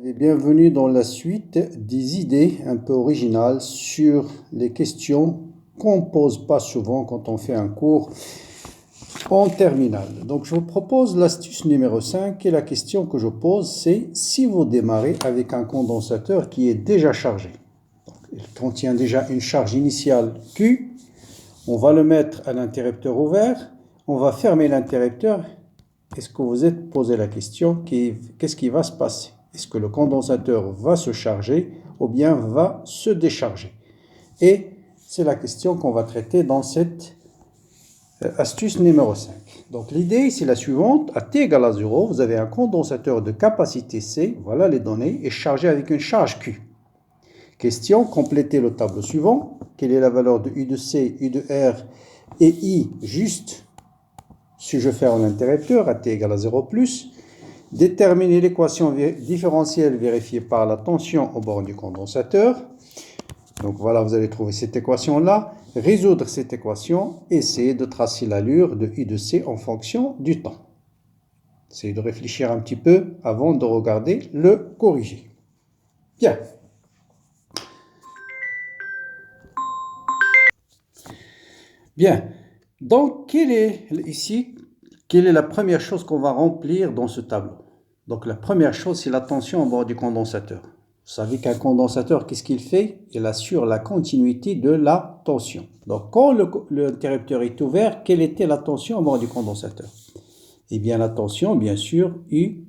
Et bienvenue dans la suite des idées un peu originales sur les questions qu'on ne pose pas souvent quand on fait un cours en terminale. Donc je vous propose l'astuce numéro 5 et la question que je pose c'est si vous démarrez avec un condensateur qui est déjà chargé. Donc, il contient déjà une charge initiale Q, on va le mettre à l'interrupteur ouvert, on va fermer l'interrupteur. Est-ce que vous êtes posé la question, qu'est-ce qui va se passer? Est-ce que le condensateur va se charger ou bien va se décharger? Et c'est la question qu'on va traiter dans cette astuce numéro 5. Donc l'idée c'est la suivante, à t égale à 0, vous avez un condensateur de capacité C, voilà les données, et chargé avec une charge Q. Question, complétez le tableau suivant. Quelle est la valeur de U de C, U de R et I juste si je fais un interrupteur à t égale à 0 plus? Déterminer l'équation différentielle vérifiée par la tension au bord du condensateur. Donc voilà, vous allez trouver cette équation-là. Résoudre cette équation, essayer de tracer l'allure de I de C en fonction du temps. Essayez de réfléchir un petit peu avant de regarder le corrigé. Bien. Bien. Donc, quelle est la première chose qu'on va remplir dans ce tableau? Donc, la première chose, c'est la tension au bord du condensateur. Vous savez qu'un condensateur, qu'est-ce qu'il fait? Il assure la continuité de la tension. Donc, quand l'interrupteur est ouvert, quelle était la tension au bord du condensateur? Eh bien, la tension, bien sûr, U,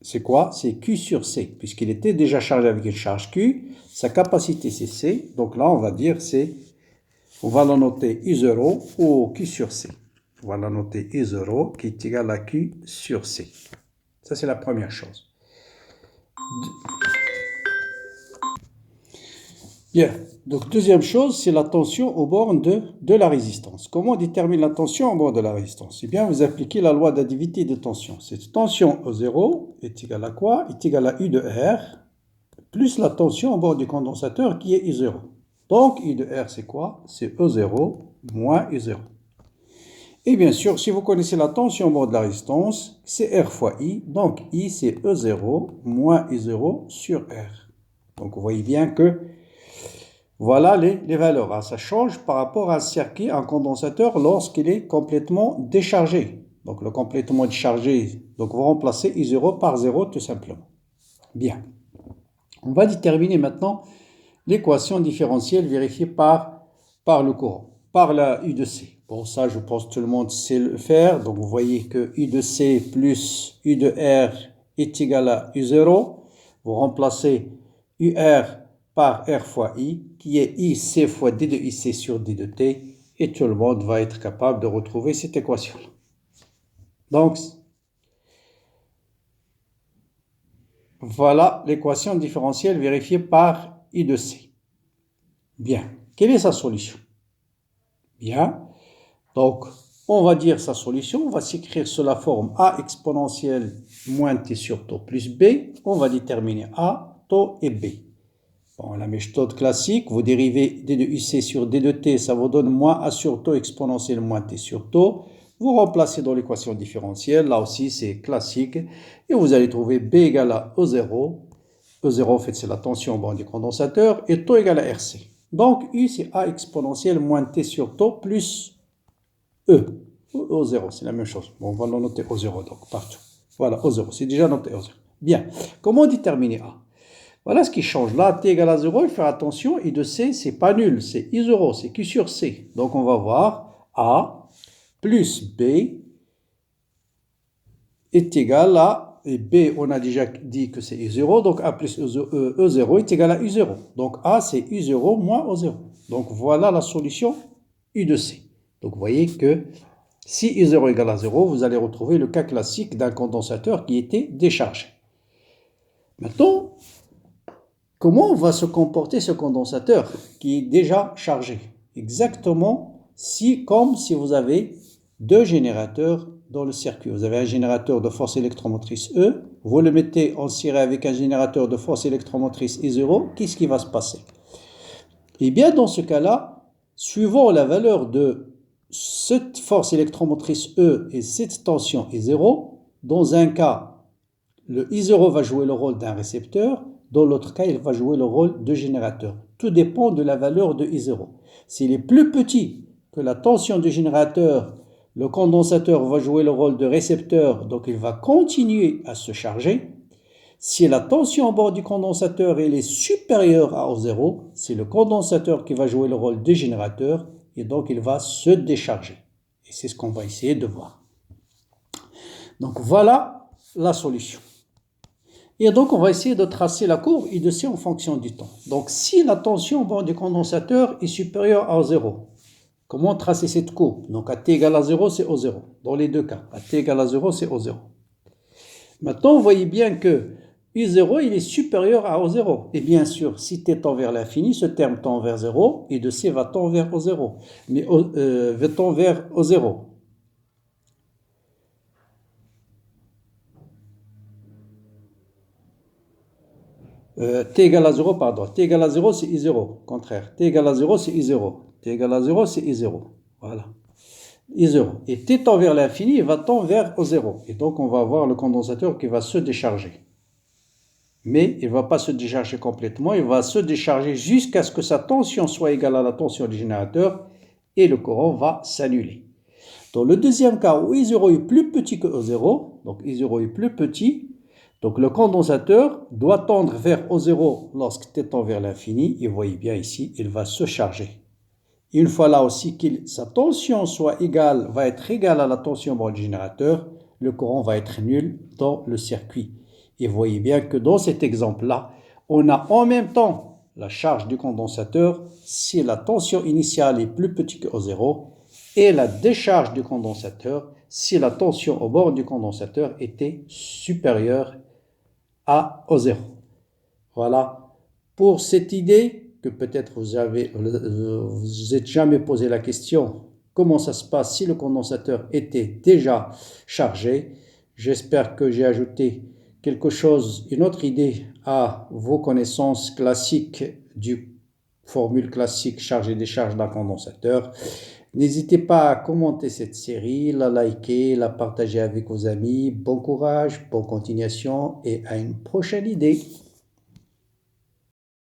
c'est quoi? C'est Q sur C, puisqu'il était déjà chargé avec une charge Q. Sa capacité, c'est C. Donc là, on va dire, on va la noter U0 ou Q sur C. On va la noter U0 qui est égal à Q sur C. Ça, c'est la première chose. Bien. Donc, deuxième chose, c'est la tension au bord de la résistance. Comment on détermine la tension au bord de la résistance? Eh bien, vous appliquez la loi d'additivité de tension. Cette tension E0 est égale à quoi? Est égale à U de R plus la tension au bord du condensateur qui est U0. Donc, U de R, c'est quoi? C'est E0 moins U0. Et bien sûr, si vous connaissez la tension au bord de la résistance, c'est R fois I. Donc, I, c'est E0 moins I0 sur R. Donc, vous voyez bien que voilà les valeurs. Ah, ça change par rapport à un circuit, un condensateur, lorsqu'il est complètement déchargé. Donc, le complètement déchargé, donc vous remplacez I0 par 0 tout simplement. Bien. On va déterminer maintenant l'équation différentielle vérifiée par le courant, par la U de C. Pour ça, je pense que tout le monde sait le faire. Donc, vous voyez que U de C plus U de R est égal à U0. Vous remplacez UR par R fois I, qui est IC fois D de IC sur D de T, et tout le monde va être capable de retrouver cette équation. Donc, voilà l'équation différentielle vérifiée par I de C. Bien. Quelle est sa solution? Bien. Donc, on va dire sa solution. On va s'écrire sous la forme A exponentielle moins T sur taux plus B. On va déterminer A, taux et B. Bon, la méthode classique, vous dérivez D de UC sur D de T, ça vous donne moins A sur taux exponentielle moins T sur taux. Vous remplacez dans l'équation différentielle, là aussi c'est classique, et vous allez trouver B égale à E0. E0, en fait, c'est la tension au bord du condensateur, et taux égale à RC. Donc, U, c'est A exponentielle moins T sur taux plus E. O0, c'est la même chose. Bon, on va le noter O0, donc, partout. Voilà, O0, c'est déjà noté O0. Bien. Comment déterminer A? Voilà ce qui change. Là, T égale à 0, il faut faire attention. I de C, c'est pas nul. C'est I0, c'est Q sur C. Donc, on va voir A plus B est égal à, et B, on a déjà dit que c'est I0, donc A plus E0 est égal à U0. Donc, A, c'est U0 moins O0. Donc, voilà la solution U de C. Donc, vous voyez que si I0 égale à 0, vous allez retrouver le cas classique d'un condensateur qui était déchargé. Maintenant, comment va se comporter ce condensateur qui est déjà chargé? Exactement comme si vous avez deux générateurs dans le circuit. Vous avez un générateur de force électromotrice E, vous le mettez en série avec un générateur de force électromotrice I0, qu'est-ce qui va se passer? Eh bien, dans ce cas-là, suivant la valeur de cette force électromotrice E et cette tension I0, dans un cas, le I0 va jouer le rôle d'un récepteur, dans l'autre cas, il va jouer le rôle de générateur. Tout dépend de la valeur de I0. S'il est plus petit que la tension du générateur, le condensateur va jouer le rôle de récepteur, donc il va continuer à se charger. Si la tension au bord du condensateur est supérieure à O0, c'est le condensateur qui va jouer le rôle de générateur et donc il va se décharger. Et c'est ce qu'on va essayer de voir. Donc voilà la solution. Et donc on va essayer de tracer la courbe I de C en fonction du temps. Donc si la tension au bord du condensateur est supérieure à O0, comment tracer cette courbe? Donc à t égale à 0, c'est O0. Dans les deux cas, à t égale à 0, c'est O0. Maintenant, vous voyez bien que I0, il est supérieur à O0. Et bien sûr, si t tend vers l'infini, ce terme tend vers 0, I de C va tendre vers O0. Mais va tendre vers O0. T égale à 0, pardon. T égale à 0, c'est I0. Contraire. T égale à 0, c'est I0. T égale à 0, c'est I0. Voilà. I0. Et t tend vers l'infini, il va tendre vers O0. Et donc, on va avoir le condensateur qui va se décharger. Mais il ne va pas se décharger complètement, il va se décharger jusqu'à ce que sa tension soit égale à la tension du générateur et le courant va s'annuler. Dans le deuxième cas où I0 est plus petit que O0, donc I0 est plus petit, donc le condensateur doit tendre vers O0 lorsque t tend vers l'infini, et vous voyez bien ici, il va se charger. Une fois là aussi que sa tension va être égale à la tension du générateur, le courant va être nul dans le circuit. Et vous voyez bien que dans cet exemple-là, on a en même temps la charge du condensateur si la tension initiale est plus petite que O0 et la décharge du condensateur si la tension au bord du condensateur était supérieure à O0. Voilà pour cette idée que peut-être vous êtes jamais posé la question comment ça se passe si le condensateur était déjà chargé. J'espère que j'ai ajouté quelque chose, une autre idée à vos connaissances classiques du formule classique charge et décharge d'un condensateur. N'hésitez pas à commenter cette série, la liker, la partager avec vos amis. Bon courage, bonne continuation et à une prochaine idée.